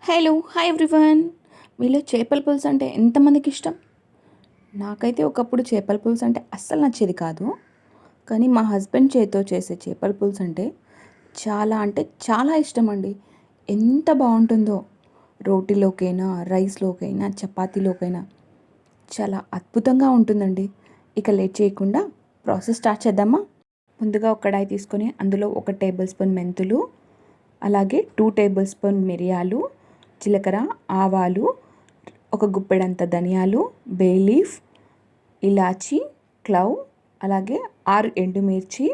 Hi everyone. మీలో చేపల పులుసు అంటే ఎంతమందికి ఇష్టం? నాకైతే ఒకప్పుడు చేపల పులుసు అంటే అస్సలు నచ్చేది కాదు. కానీ మా హస్బెండ్ చేతితో చేసే చేపల పులుసు అంటే చాలా ఇష్టం అండి. ఎంత బాగుంటుందో, రోటీలోకైనా, రైస్లోకైనా, చపాతీలోకైనా చాలా అద్భుతంగా ఉంటుందండి. ఇక లేట్ చేయకుండా ప్రాసెస్ స్టార్ట్ చేద్దామా? ముందుగా ఒక కడాయి తీసుకొని అందులో 1 టేబుల్ స్పూన్ మెంతులు, అలాగే 2 టేబుల్ స్పూన్ మిరియాలు, జీలకర్ర, ఆవాలు, ఒక గుప్పెడంత ధనియాలు, బే లీఫ్, ఇలాచి, క్లవ్, అలాగే 6 ఎండుమిర్చి,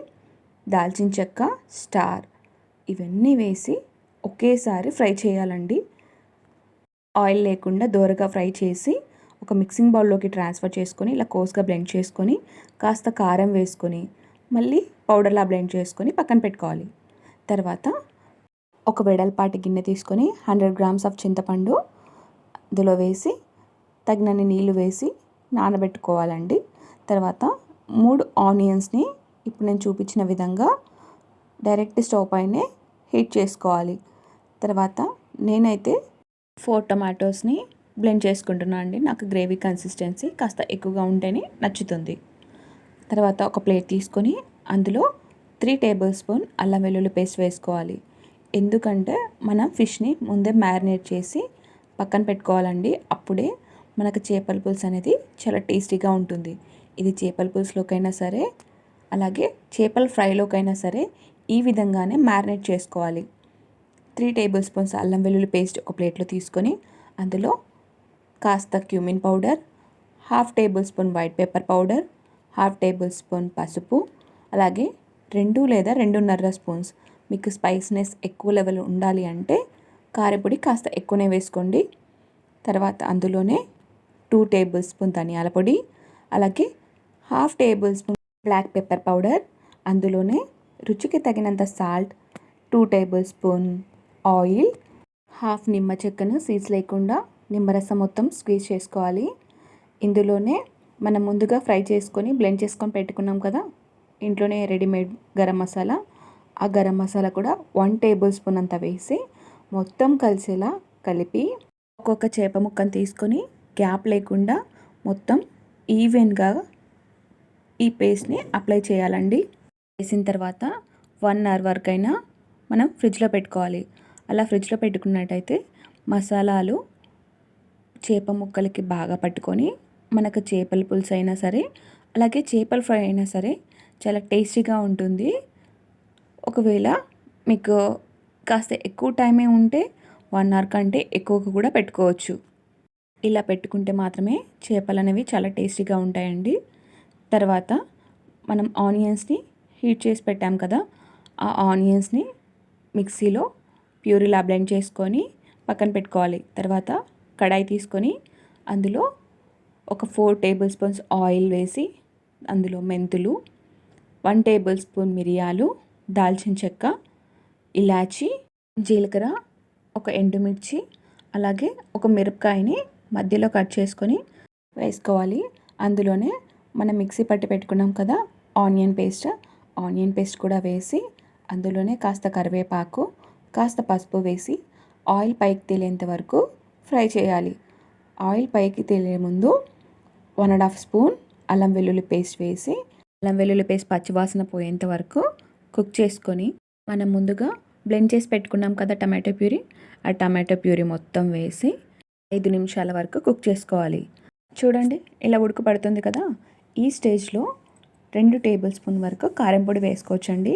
దాల్చిన చెక్క, స్టార్ ఇవన్నీ వేసి ఒకేసారి ఫ్రై చేయాలండి. ఆయిల్ లేకుండా దోరగా ఫ్రై చేసి ఒక మిక్సింగ్ బౌల్లోకి ట్రాన్స్ఫర్ చేసుకొని ఇలా కోర్స్గా బ్లెండ్ చేసుకొని కాస్త కారం వేసుకొని మళ్ళీ పౌడర్లా బ్లెండ్ చేసుకొని పక్కన పెట్టుకోవాలి. తర్వాత ఒక వెడల్పాటి గిన్నె తీసుకొని 100 గ్రామ్స్ ఆఫ్ చింతపండు అందులో వేసి తగినన్ని నీళ్లు వేసి నానబెట్టుకోవాలండి. తర్వాత 3 ఆనియన్స్ని ఇప్పుడు నేను చూపించిన విధంగా డైరెక్ట్ స్టవ్ పైనే హీట్ చేసుకోవాలి. తర్వాత నేనైతే 4 టమాటోస్ని బ్లెండ్ చేసుకుంటున్నాను అండి. నాకు గ్రేవీ కన్సిస్టెన్సీ కాస్త ఎక్కువగా ఉంటేనే నచ్చుతుంది. తర్వాత ఒక ప్లేట్ తీసుకొని అందులో 3 టేబుల్ స్పూన్ అల్లం వెల్లుల్లి పేస్ట్ వేసుకోవాలి. ఎందుకంటే మనం ఫిష్ని ముందే మ్యారినేట్ చేసి పక్కన పెట్టుకోవాలండి. అప్పుడే మనకు చేపల పులుసు అనేది చాలా టేస్టీగా ఉంటుంది. ఇది చేపల పులుసులోకైనా సరే, అలాగే చేపల ఫ్రైలోకైనా సరే ఈ విధంగానే మ్యారినేట్ చేసుకోవాలి. 3 టేబుల్ స్పూన్స్ అల్లం వెల్లుల్లి పేస్ట్ ఒక ప్లేట్లో తీసుకొని అందులో కాస్త cumin powder, 1/2 table spoon white pepper powder, 1/2 table spoon పసుపు, అలాగే 2 లేదా 2.5 స్పూన్స్ మీకు స్పైస్నెస్ ఎక్కువ లెవెల్ ఉండాలి అంటే కారపొడి కాస్త ఎక్కువనే వేసుకోండి. తర్వాత అందులోనే 2 టేబుల్ స్పూన్ ధనియాల పొడి, అలాగే 1/2 table spoon black pepper powder, అందులోనే రుచికి తగినంత సాల్ట్, 2 టేబుల్ స్పూన్ ఆయిల్, 1/2 నిమ్మ చెక్కను సీడ్స్ లేకుండా నిమ్మరసం మొత్తం స్క్వీజ్ చేసుకోవాలి. ఇందులోనే మనం ముందుగా ఫ్రై చేసుకొని బ్లెండ్ చేసుకొని పెట్టుకున్నాం కదా, ఇంట్లోనే రెడీమేడ్ గరం మసాలా, ఆ గరం మసాలా కూడా 1 టేబుల్ స్పూన్ అంత వేసి మొత్తం కలిసేలా కలిపి ఒక్కొక్క చేప ముక్కను తీసుకొని గ్యాప్ లేకుండా మొత్తం ఈవెన్గా ఈ పేస్ట్ని అప్లై చేయాలండి. వేసిన తర్వాత 1 అవర్ వరకైనా మనం ఫ్రిడ్జ్లో పెట్టుకోవాలి. అలా ఫ్రిడ్జ్లో పెట్టుకున్నట్టయితే మసాలాలు చేప ముక్కలకి బాగా పట్టుకొని మనకు చేపల పులుసు అయినా సరే, అలాగే చేపల ఫ్రై అయినా సరే చాలా టేస్టీగా ఉంటుంది. ఒకవేళ మీకు కాస్త ఎక్కువ టైమే ఉంటే 1 అవర్ కంటే ఎక్కువగా కూడా పెట్టుకోవచ్చు. ఇలా పెట్టుకుంటే మాత్రమే చేపలు అనేవి చాలా టేస్టీగా ఉంటాయండి. తర్వాత మనం ఆనియన్స్ని హీట్ చేసి పెట్టాం కదా, ఆ ఆనియన్స్ని మిక్సీలో ప్యూరీలా బ్లెండ్ చేసుకొని పక్కన పెట్టుకోవాలి. తర్వాత కడాయి తీసుకొని అందులో ఒక 4 టేబుల్ స్పూన్స్ ఆయిల్ వేసి అందులో మెంతులు, 1 టేబుల్ స్పూన్ మిరియాలు, దాల్చిన చెక్క, ఇలాచి, జీలకర్ర, ఒక ఎండుమిర్చి, అలాగే ఒక మిరపకాయని మధ్యలో కట్ చేసుకొని వేసుకోవాలి. అందులోనే మనం మిక్సీ పట్టి పెట్టుకున్నాం కదా ఆనియన్ పేస్ట్ కూడా వేసి అందులోనే కాస్త కరివేపాకు, కాస్త పసుపు వేసి ఆయిల్ పైకి తేలేంత వరకు ఫ్రై చేయాలి. ఆయిల్ పైకి తేలే ముందు 1.5 స్పూన్ అల్లం వెల్లుల్లి పేస్ట్ వేసి అల్లం వెల్లుల్లి పేస్ట్ పచ్చివాసన పోయేంత వరకు కుక్ చేసుకొని మనం ముందుగా బ్లెండ్ చేసి పెట్టుకున్నాం కదా టమాటో ప్యూరీ, ఆ టమాటో ప్యూరీ మొత్తం వేసి 5 నిమిషాల వరకు కుక్ చేసుకోవాలి. చూడండి ఇలా ఉడకపడుతుంది కదా, ఈ స్టేజ్లో 2 టేబుల్ స్పూన్ వరకు కారం పొడి వేసుకోవచ్చండి.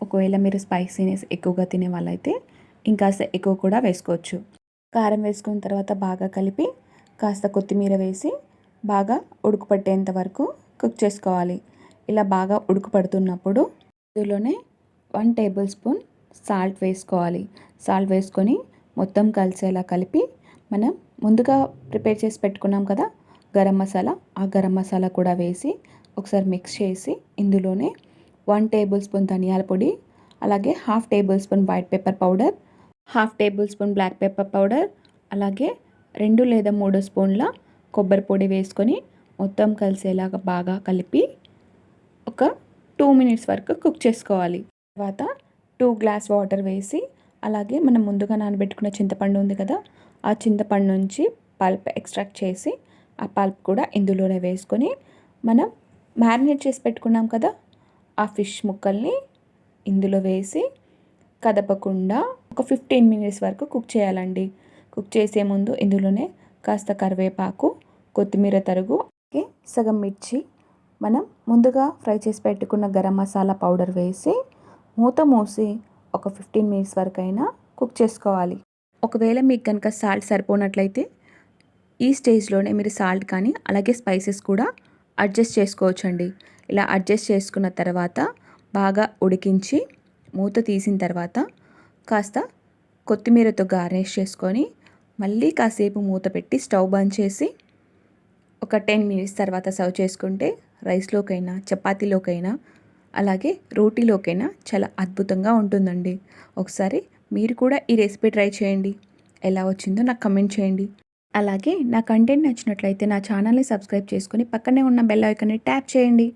ఒకవేళ మీరు స్పైసీనెస్ ఎక్కువగా తినే వాళ్ళైతే ఇంకాస్త ఎక్కువ కూడా వేసుకోవచ్చు. కారం వేసుకున్న తర్వాత బాగా కలిపి కాస్త కొత్తిమీర వేసి బాగా ఉడకపట్టేంత వరకు కుక్ చేసుకోవాలి. ఇలా బాగా ఉడకపడుతున్నప్పుడు ఇందులోనే 1 టేబుల్ స్పూన్ సాల్ట్ వేసుకోవాలి. సాల్ట్ వేసుకొని మొత్తం కలిసేలా కలిపి మనం ముందుగా ప్రిపేర్ చేసి పెట్టుకున్నాం కదా గరం మసాలా, ఆ గరం మసాలా కూడా వేసి ఒకసారి మిక్స్ చేసి ఇందులోనే 1 టేబుల్ స్పూన్ ధనియాల పొడి, అలాగే 1/2 table spoon white pepper powder, 1/2 table spoon black pepper powder, అలాగే 2 లేదా 3 స్పూన్ల కొబ్బరి పొడి వేసుకొని మొత్తం కలిసేలాగా బాగా కలిపి ఒక 2 మినిట్స్ వరకు కుక్ చేసుకోవాలి. తర్వాత 2 గ్లాస్ వాటర్ వేసి అలాగే మనం ముందుగా నానబెట్టుకున్న చింతపండు ఉంది కదా, ఆ చింతపండు నుంచి పల్ప్ ఎక్స్ట్రాక్ట్ చేసి ఆ పల్ప్ కూడా ఇందులోనే వేసుకొని మనం మ్యారినేట్ చేసి పెట్టుకున్నాం కదా ఆ ఫిష్ ముక్కల్ని ఇందులో వేసి కదపకుండా ఒక 15 మినిట్స్ వరకు కుక్ చేయాలండి. కుక్ చేసే ముందు ఇందులోనే కాస్త కరివేపాకు, కొత్తిమీర తరుగు, సగం మిర్చి, మనం ముందుగా ఫ్రై చేసి పెట్టుకున్న గరం మసాలా పౌడర్ వేసి మూత మూసి ఒక 15 మినిట్స్ వరకైనా కుక్ చేసుకోవాలి. ఒకవేళ మీకు కనుక సాల్ట్ సరిపోనట్లయితే ఈ స్టేజ్లోనే మీరు సాల్ట్ కానీ అలాగే స్పైసెస్ కూడా అడ్జస్ట్ చేసుకోవచ్చండి. ఇలా అడ్జస్ట్ చేసుకున్న తర్వాత బాగా ఉడికించి మూత తీసిన తర్వాత కాస్త కొత్తిమీరతో గార్నిష్ చేసుకొని మళ్ళీ కాసేపు మూత పెట్టి స్టవ్ బంద్ చేసి ఒక 10 మినిట్స్ తర్వాత సర్వ్ చేసుకుంటే రైస్లోకైనా చపాతీలోకైనా అలాగే రోటీలోకైనా చాలా అద్భుతంగా ఉంటుందండి. ఒకసారి మీరు కూడా ఈ రెసిపీ ట్రై చేయండి. ఎలా వచ్చిందో నాకు కమెంట్ చేయండి. అలాగే నా కంటెంట్ నచ్చినట్లయితే నా ఛానల్ని సబ్స్క్రైబ్ చేసుకొని పక్కనే ఉన్న బెల్ ఐకాన్ని ట్యాప్ చేయండి.